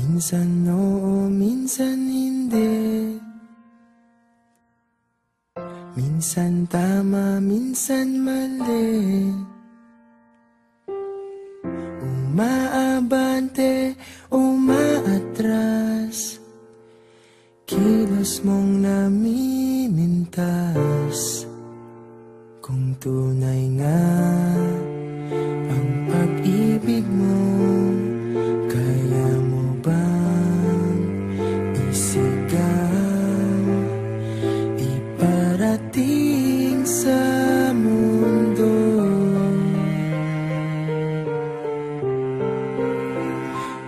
Minsan oo, minsan hindi. Minsan tama, minsan mali. Umaabante, umaatras. Kilos mong namimintas. Kung tunay nga ang pag-ibig mo, kaya mo bang isigaw, iparating sa mundo?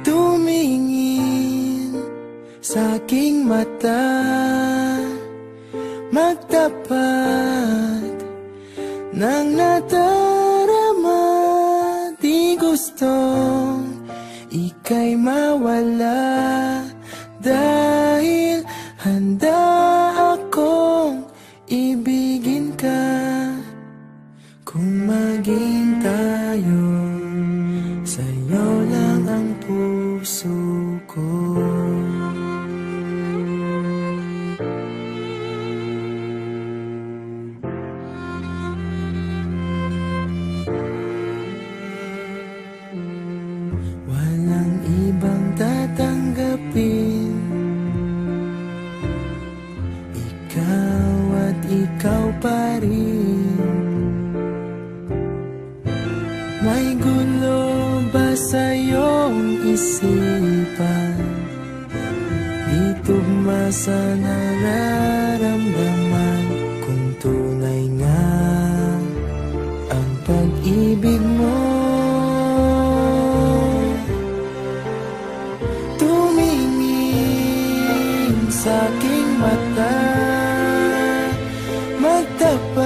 Tumingin sa aking mata, magtapat nang nadarama. Di gustong ika'y mawala, dahil handa akong ibigin ka. Kung maging tayo, sa'yo lang ang puso ko. Walang ibang tatanggapin, ikaw at ikaw pa rin. May gulo ba sa iyong isipan? Di tugma sa nararamdaman. Kung tunay nga ang pag-ibig mo, sa aking mata, magtapat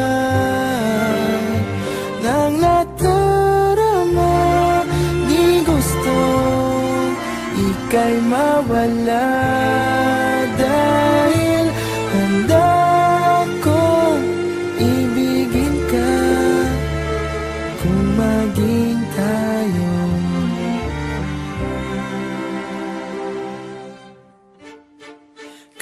ng nadarama. Di gusto ika'y mawala, dahil handa akong ibigin ka. Kung maging tayo,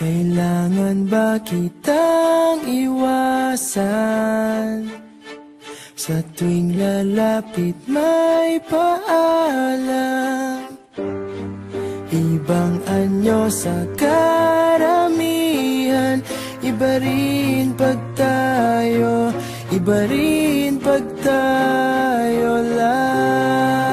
kailangan ba kitang iwasan? Sa tuwing lalapit may paalam, ibang anyo sa karamihan. Iba rin pag tayo, iba rin pag tayo lang.